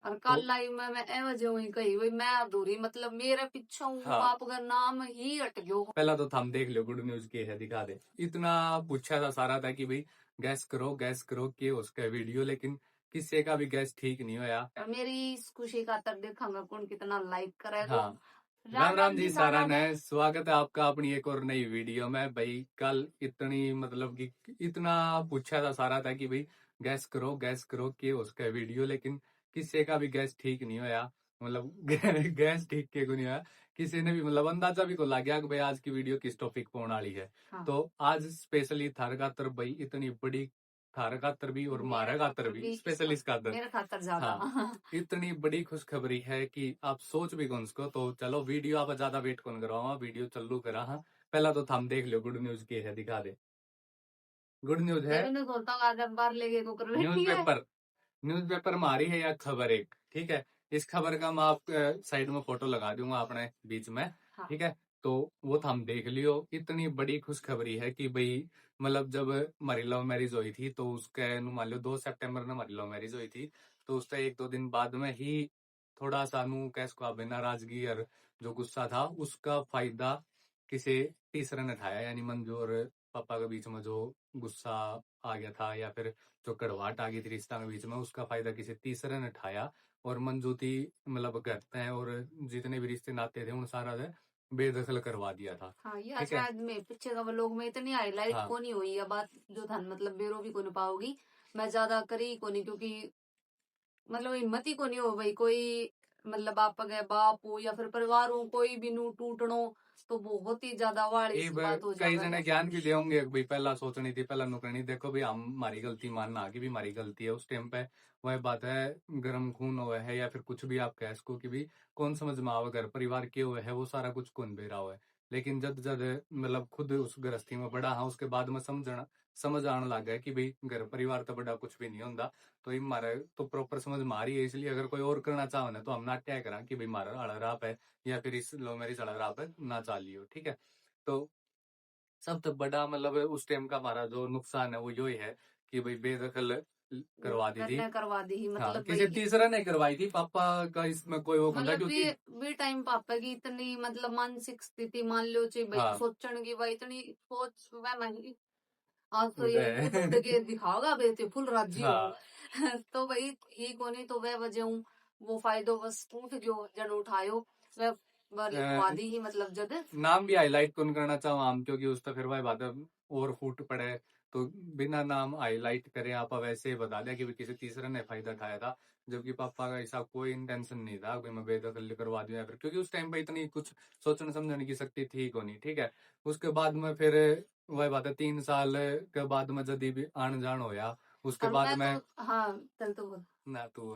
और तो कल लाइव में मैं एवं जो ही कही हुई मैं अधूरी मतलब मेरे पीछे हूँ हाँ, आपका नाम ही हट गयो। पहला तो थम देख लो गुड न्यूज के है, दिखा दे। इतना पूछा था सारा था कि भाई गैस करो कि उसका वीडियो, लेकिन किसी का भी गैस ठीक नहीं होया। और मेरी इस खुशी का तर देखा कौन कितना लाइक करेगा। हाँ, राम राम राम राम जी जी सारा सारा ने, ने। स्वागत है आपका अपनी एक और नई वीडियो में। भाई कल इतनी मतलब कि इतना पूछा था सारा था कि भाई गैस करो कि उसका वीडियो, लेकिन किसी का भी गैस ठीक नहीं होया। मतलब गैस ठीक के को नहीं होया, किसी ने भी मतलब अंदाजा भी को लग गया कि भाई आज की वीडियो किस टॉपिक पर होने वाली है। हाँ। तो आज स्पेशली थार खातर भाई इतनी बड़ी, थार खातर भी और मेरे मारा खातर खातर भी, भी स्पेशली इस खातर। मेरे खातर ज्यादा। हाँ, इतनी बड़ी खुशखबरी है कि आप सोच भी कौन सको। तो चलो वीडियो आप ज्यादा वेट कौन करावा, वीडियो चालू करा। हाँ, पहला तो थम देख लो गुड न्यूज के है, दिखा दे। गुड न्यूज है। देवी ने बोलता हूँ आज अखबार लेके को कर बैठी है। न्यूज़पेपर, न्यूज़पेपर मारी है या खबर एक, ठीक है। इस खबर का मैं आप साइड में फोटो लगा दूंगा अपने बीच में, हाँ। ठीक है। तो वो थम देख लियो। इतनी बड़ी खुशखबरी है कि भाई मतलब जब हमारी लव मैरिज हुई थी तो उसके मान लो 2 सितंबर में हमारी लव मैरिज हुई थी। तो उससे 1-2 दिन बाद में ही थोड़ा सा नू कैस को नाराजगी और जो गुस्सा था उसका फायदा किसी तीसरे ने उठाया, यानी मंजू और पापा के बीच में जो गुस्सा आ गया था या फिर जो कड़वाहट आ गई थी रिश्ता के बीच में, उसका फायदा किसी तीसरे ने उठाया और मंजूती मतलब करते हैं और जितने भी रिश्ते नाते थे उन सारा ने बेदखल करवा दिया था। हाँ ये ठीक है। शायद में पीछे का लोग में इतनी हाईलाइट हाँ, को नहीं हुई है बात जो धन मतलब बेरो भी को नहीं पाओगी। मैं ज्यादा करी को नहीं क्योंकि मतलब हिम्मत ही को नहीं हो भाई कोई मतलब आप गए बाप हो या फिर परिवार हो कोई भी नू टूटनो तो बहुत ही ज्यादा वाली ये सी बात हो कई जावे जने है। ज्ञान भी देंगे भाई पहला सोचनी थी, पहला नुकरनी। देखो भाई हम हमारी गलती मानना कि भी हमारी गलती है उस टाइम पे। वह बात है, गर्म खून हुआ है या फिर कुछ भी आप कह सको कि भी कौन समझ में आवे, घर परिवार के हुए है वो सारा कुछ कौन बेरा हुआ है। लेकिन जब जब मतलब खुद उस गृहस्थी में बड़ा हाँ, उसके बाद में समझ आने लग गया कि भाई घर परिवार तो बड़ा कुछ भी नहीं होता। तो ये हमारे तो प्रॉपर समझ में आ रही है। इसलिए अगर कोई और करना चाहो ना तो हम ना क्या करा कि भाई हमारा अड़ा राप है या फिर इस लव मैरिज अड़ा राप है ना चालियो, ठीक है। तो सबसे बड़ा मतलब उस टाइम का हमारा जो नुकसान है वो यो ही है कि भाई बेदखल करवा दी थी। करने करवा दी ही हाँ, मतलब किसी भाई तीसरा ने करवाई थी, पापा का इसमें कोई वो था मतलब क्योंकि भी टाइम पापा की इतनी मतलब मानसिक स्थिति मान लो चाहिए भाई हाँ सोचने की भाई इतनी सोच वह महंगी आज तो उदय ये उड़ उड़ के दिखाओगा बेटे फुल राजी हो। हाँ, तो भाई ही को नहीं तो वह वजह हूँ वो फायदो बस उठ गयो जन उठायो वह लिखवा दी ही मतलब जद नाम भी हाईलाइट कौन करना चाहूँ हम, क्योंकि उसका फिर भाई बात और फूट पड़े। तो बिना नाम हाईलाइट करे आप वैसे ही बता दिया कि भी किसी तीसरे ने फायदा उठाया था, जबकि पापा का ऐसा कोई इंटेंशन नहीं था कि मैं बेदखल करवा दूं या फिर, क्योंकि उस टाइम पे इतनी कुछ सोचने समझने की शक्ति थी को नहीं, ठीक है। उसके बाद में फिर वही बात है 3 साल के बाद में जब भी आन जान होया उसके और बाद मैं तो में हाँ चल तो बोल। ना तू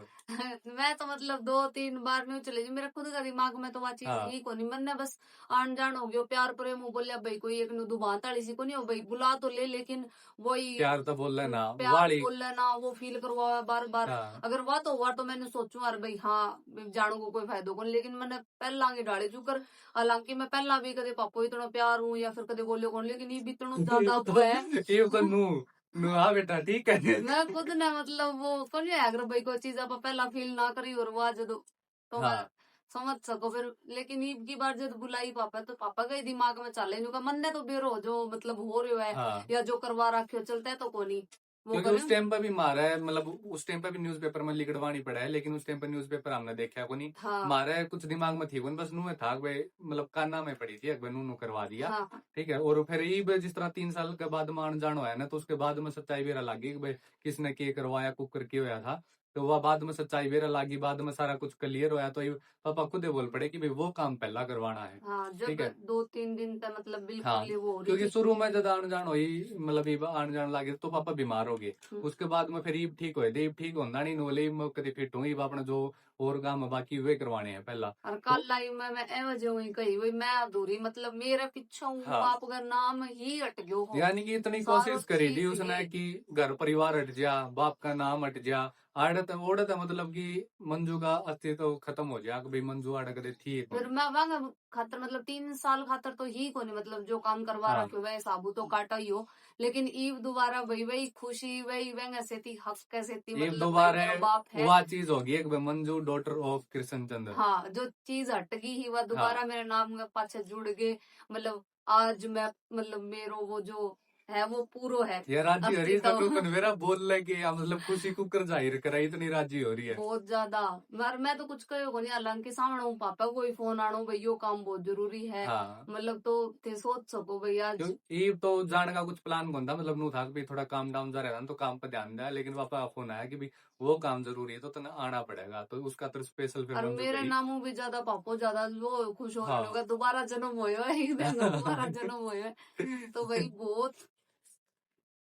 मैं तो मतलब 2-3 बार नहीं चले जी मेरे खुद का दिमाग में तो वह चीज हाँ, ही को नहीं मैंने बस आन जान हो गयो प्यार प्रेम हो बोलिया भाई कोई एक दुबान ताड़ी सी को नहीं हो भाई बुला तो ले लेकिन वही प्यार तो बोल लेना प्यार वाली। बोल लेना वो फील करवा बार बार। हाँ, अगर वह तो हुआ तो मैंने सोचू यार भाई हाँ जानो को कोई फायदा को नहीं लेकिन मैंने पहला की डाले चुकर हालांकि मैं पहला भी कदे पापो इतना प्यार हूँ या फिर कदे बोले कौन लेकिन ये भी इतना ज्यादा वो है। ये तो नू नू हाँ बेटा ठीक है। मैं खुद ने मतलब वो कौन है अगर भाई कोई चीज आप पहला फील ना करी और वो आज तो मैं हाँ, समझ सको फिर लेकिन ईद की बार जब बुलाई पापा तो पापा का ही दिमाग में चले का मन ने तो बेरो जो मतलब हो रहा है हाँ, या जो करवा रखे चलता है तो कोनी वो क्योंकि करे। उस टाइम पर भी मारा है, मतलब उस टाइम पर भी न्यूज़पेपर में लिखवानी पड़ा है, लेकिन उस टाइम पर न्यूज़पेपर हमने देखा को नहीं। हाँ मारा है कुछ दिमाग में थी, बस नू में था कि भाई मतलब काना में पड़ी थी अकबर नू करवा दिया, हाँ हाँ ठीक है। और फिर ये जिस तरह 3 साल के बाद मान जान हुआ है ना, तो उसके बाद में सच्चाई बेरा लागी कि भाई किसने के करवाया कुकर के होया था। तो वह बाद में सच्चाई बेरा लागी, बाद में सारा कुछ क्लियर होया। तो ये पापा खुद ही बोल पड़े कि भाई वो काम पहला करवाना है, हाँ ठीक जब है। 2-3 दिन तक मतलब बिल्कुल हाँ, ही वो हो रही क्योंकि थी। शुरू में जब आन जान हुई मतलब ये आन जान लगे तो पापा बीमार हो गए। उसके बाद में फिर ईब ठीक हुए थे, ईब ठीक होता नहीं नोले ईब कभी फिट हुई अपने जो और काम है बाकी वे करवाने हैं पहला। और कल तो लाइव में मैं एवं जो ही कही हुई मैं अधूरी मतलब मेरे पीछे हूँ हाँ, आपका नाम ही हट गयो हो। यानी कि इतनी सारो कोशिश करी थी चीज उसने ही कि घर परिवार हट जा, बाप का नाम हट जा, आड़त ओड़त मतलब कि मंजू का अस्तित्व खत्म हो जाए कि भाई मंजू आड़क दे थी फिर मैं वांगा खातर मतलब 3 साल खातर तो ही कोनी मतलब जो काम करवा हाँ रखे वह साबू तो काटा ही हो, लेकिन ईव दोबारा वही वही खुशी वही वह से थी हक कैसे थी ये मतलब वही दोबारा मेरा बाप है। वह चीज होगी एक भाई मंजू डॉटर ऑफ कृष्ण चंद्र। हाँ जो चीज हट गई ही वह हाँ दोबारा मेरे नाम के पाछे जुड़ गए। मतलब आज मैं मतलब मेरो वो जो है वो पूरो है ये राजी हो रही है अस्तित्व। तो मेरा बोल लगे या मतलब खुशी कुकर जाहिर करा इतनी राजी हो रही है। बहुत ज्यादा। मगर मैं तो कुछ कहो को नहीं, हालांकि सामने हूँ पापा कोई फोन आनो भाई यो काम बहुत जरूरी है, हाँ मतलब तो थे सोच सको भाई आज। ये तो जाने का कुछ प्लान कौन था मतलब नू था कि भाई थोड़ा काम डाउन जा रहा था तो काम पर ध्यान दिया लेकिन पापा का फोन आया कि भाई वो काम जरूरी है तो तुम्हें आना पड़ेगा तो उसका तो स्पेशल फिर और मंजू मेरे गई। नामों भी ज्यादा पापो ज्यादा वो खुश होने हाँ लगा, दोबारा जन्म होयो है एक दिन का दोबारा जन्म होयो है। तो भाई बहुत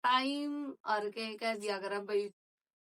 टाइम और के कह दिया करा भाई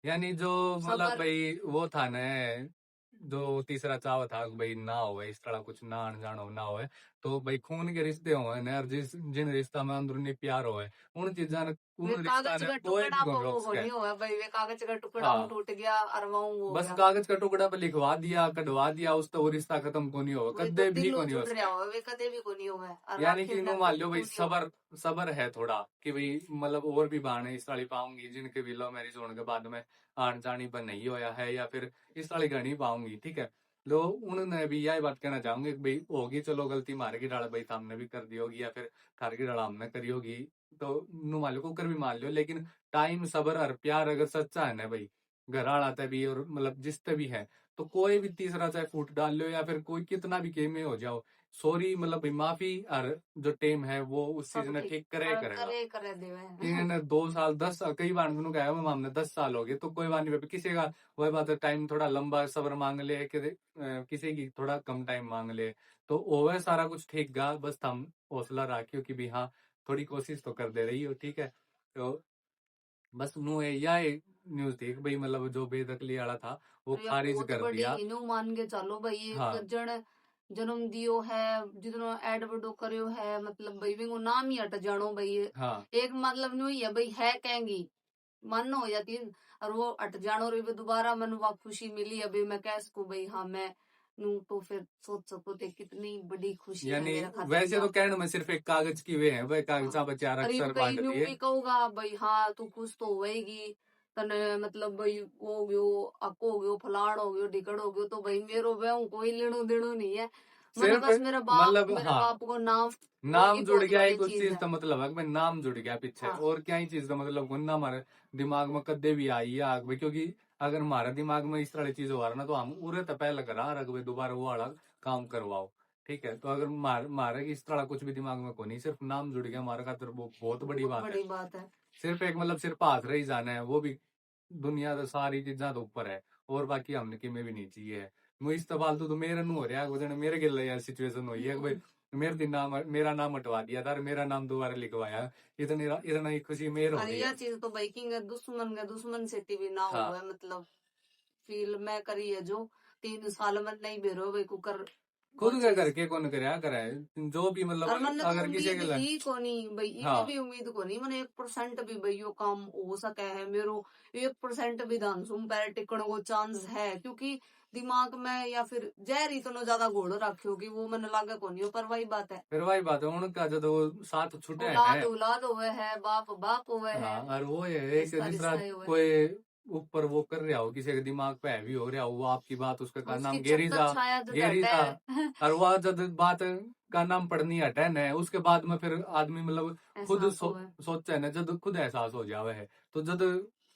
यानी जो मतलब सबर। भाई वो था न जो तीसरा चाव था कि भाई ना हो इस तरह कुछ ना अनजान हो ना हो तो भाई खून के रिश्ते हो न और जिन रिश्ता में अंदरूनी प्यार हो उन चीजा ने वे उन रिश्ता कागज ने का कोई भी टुकड़ा कौन पर रोक वो सके। नहीं हुआ भाई, वे कागज का टुकड़ा हूँ हाँ टूट गया और वो हो बस गया। कागज का टुकड़ा पे लिखवा दिया कटवा दिया उस तो वो रिश्ता खत्म को नहीं होगा वे तो कदे भी दिल को नहीं हो जुड़ रहा सके। हुआ वे कदे भी को नहीं हुआ है, और यानी कि आखिर इन्हों में मान तो लो भाई खुश हो। सबर सबर है थोड़ा कि भाई मतलब और भी बहाने इस वाली पाऊंगी जिनके भी लव मैरिज होने के बाद में आन जानी पर नहीं होया है या फिर इस वाली घनी पाऊंगी ठीक है। लो उन्होंने भी यही बात कहना चाहूंगे कि भाई होगी चलो गलती मार की डाला भाई हमने भी कर दी होगी या फिर थार की डाला हमने करी होगी तो नु मान लो कुकर भी मान लो लेकिन टाइम सबर और प्यार अगर सच्चा है ना भाई घर आते भी और मतलब जिसते भी है तो कोई भी तीसरा चाहे फूट डाल लो या फिर कोई कितना भी गेम में हो जाओ सॉरी मतलब भाई माफी और जो टेम है वो उस चीज सब ने ठीक ठीक करे करेगा। करे करे देवे। कि इन्होंने 2 साल 10 साल कई बार मैंने कहा है हमने 10 साल हो गए तो कोई बात नहीं भाई, किसी का वही बात है टाइम थोड़ा लंबा सब्र मांग ले किसी की थोड़ा कम टाइम मांग ले तो ओवर सारा कुछ ठीक गा बस हम हौसला रखियो कि भी हाँ थोड़ी कोशिश तो कर दे रही हो ठीक है। तो बस नु यह न्यूज थी कि भाई मतलब जो बेदखली वाला था वो तो ये खारिज बहुत कर बड़ी दिया। इनो मान के चलो भाई एक हाँ जन जन्म दियो है जितनो एडवर्डो करियो है, मतलब भाई विंगो नाम ही हट जानो भाई। हाँ एक मतलब न्यू ही है भाई है कहेंगी मन हो जाती है, और वो हट जानो रे दोबारा मन वा खुशी मिली अभी मैं कह सकूं भाई हाँ मैं नू तो फिर सोच सको थे कितनी बड़ी खुशी है यानी मेरे खातर वैसे या। तो कहने में सिर्फ एक कागज की वे है वह हाँ। कागजा पर 4 अक्षर करीब कहीं बांट न्यू दिए। भी कहूंगा भाई हाँ तू खुश तो होएगी तने मतलब भाई वो हो गयो अको हो गयो फलाण हो गयो ढिकड़ हो गयो तो भाई मेरो वह कोई लेणो देणो नहीं है। मन सिर्फ बस मतलब मेरे हाँ बाप को नाम वो ही नाम जुड़ बहुत गया बड़ी एक उस चीज चीज है। का मतलब है कि भाई नाम जुड़ गया पीछे हाँ और क्या ही चीज का मतलब गुन्ना हमारे दिमाग में कदे भी आई है आग भाई क्योंकि अगर हमारे दिमाग में इस तरह की चीज हो रहा ना तो हम उरे तो पहले करा रख भाई दोबारा वो वाला काम करवाओ ठीक है। तो अगर मारे इस तरह कुछ भी दिमाग में को नहीं सिर्फ नाम जुड़ गया हमारे खातिर वो बहुत बड़ी बहुत बात है। बड़ी बात है। सिर्फ एक मतलब सिर्फ हाथ रही जाना है वो भी दुनिया तो सारी चीजा तो ऊपर है और बाकी हमने कि में भी नहीं चाहिए है। मुझे इस फालतू तो मेरे नु हो रहा है वो जने मेरे गिल यार सिचुएशन हुई है कि भाई मेरे दिन नाम मेरा नाम हटवा दिया था और मेरा नाम दोबारा लिखवाया इतनी इतना ही खुशी मेरे हो और रही यह है। चीज तो भाई किंग दुश्मन से भी ना हाँ हुआ है मतलब फील मैं करी है जो 3 साल में नहीं बेरो भाई कुकर वो खुद का चीज। करके कौन करे करे जो भी और मतलब मैंने तो अगर किसी उम्मीद के लिए ही को नहीं भाई इतनी हाँ भी उम्मीद को नहीं मैंने 1% भी भाई यो काम हो सके है मेरो 1% भी दान सुन पैर टिकण को चांस है, क्योंकि दिमाग में या फिर जहर इतना ज्यादा घोल रखियो कि वो मैंने लागे को नहीं हो, पर वही बात है फिर वही बात है उनका जब वो साथ छुटे है। औलाद हुए है बाप बाप हुए है, हाँ और वो है एक रिश्ता जिस रिश्ता तरह ही हुए। कोई ऊपर वो कर रहा हो किसी के दिमाग पे हैवी हो रहा हो वो आपकी बात उसका का उसकी नाम छत्तर छाया जो गेरी सा हटे और वो जब बात का नाम पढ़नी हटे न उसके बाद में फिर आदमी मतलब खुद एहसास हुए। सोचे न जब खुद एहसास हो जावे है तो जब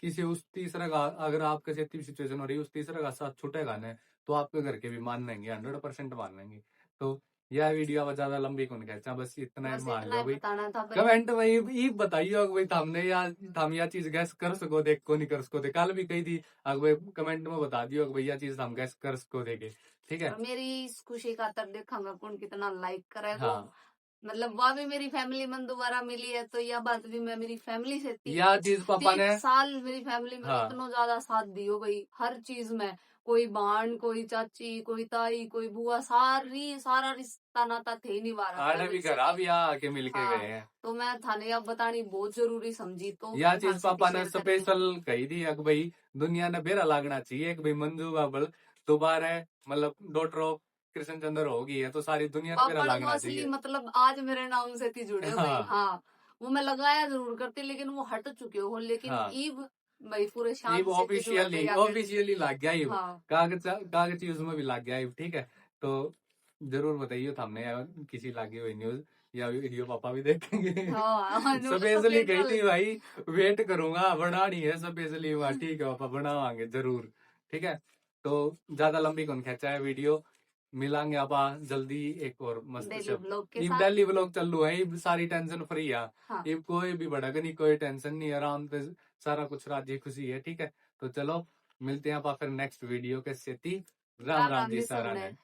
किसी उस तीसरे का अगर आपके साथ सिचुएशन हो रही है उस तीसरे का साथ छूटेगा न तो आपके घर के भी मान लेंगे 100% मान लेंगे। तो यह वीडियो अब ज्यादा लंबी कौन खींचा बस इतना ही बस मान इतना लो ही भाई। बताना था भाई। कमेंट में ये बताइए भाई हमने या हम यह चीज गैस कर सको देख को नहीं कर सको थे कल भी कही थी अगर भाई कमेंट में बता दियो भैया चीज हम गैस कर सको देखे ठीक है। और मेरी इस खुशी का तर देखांगा कौन कितना लाइक करेगा, हाँ मतलब वह भी मेरी फैमिली मन दोबारा मिली है तो यह बात भी मैं मेरी फैमिली से यह चीज पापा ने 3 साल मेरी फैमिली मेरे हाँ इतना ज्यादा साथ दियो भाई हर चीज में। कोई भाण, कोई चाची, कोई ताई, कोई बुआ, सारा रिश्ता नाता थे ही निभा रहा आने भी घर आप यहाँ आके मिल के हाँ, गए हैं। तो मैं थाने अब बतानी बहुत जरूरी समझी, तो या मैं चीज थाने से पापा ने शेयर कर रही हूँ। स्पेशल कही थी कि भाई दुनिया ने बेरा लागना चाहिए कि भाई मंजू बाबल दोबारा मतलब डॉटर ऑफ कृष्ण चंद्र होगी है तो सारी दुनिया ने बेरा पापा ने तो लागना असली चाहिए। मतलब आज मेरे नाम से थी जुड़े हो भाई। हाँ हाँ, वो मैं लगाया जरूर करती, लेकिन वो हट चुके हो, लेकिन हाँ, ईब भाई पूरे ये शान से थी जुड़ते ऑफिशियली जाके। ऑफिशियली लग गया ये हाँ कागज उसमें भी लग गया ये, ठीक है। तो जरूर बताइए हमने किसी लागी हुई न्यूज या वीडियो पापा भी देखेंगे। हाँ जो स्पेशली कही स्पेशल। थी भाई वेट करूंगा बनानी है स्पेशली हुआ, ठीक है पापा बनावांगे जरूर, ठीक है। तो ज्यादा लंबी कौन खेचा है वीडियो, मिलांगे आप जल्दी एक और मस्त डेली से। ब्लॉग के ये साथ। डेली व्लॉग चालू है, ये सारी टेंशन फ्री है। हाँ, ये कोई भी भड़क नहीं, कोई टेंशन नहीं, आराम से सारा कुछ राजी खुशी है, ठीक है। तो चलो मिलते हैं आप फिर नेक्स्ट वीडियो के सेती। राम राम राम राम जी जी सारा सबने। ने।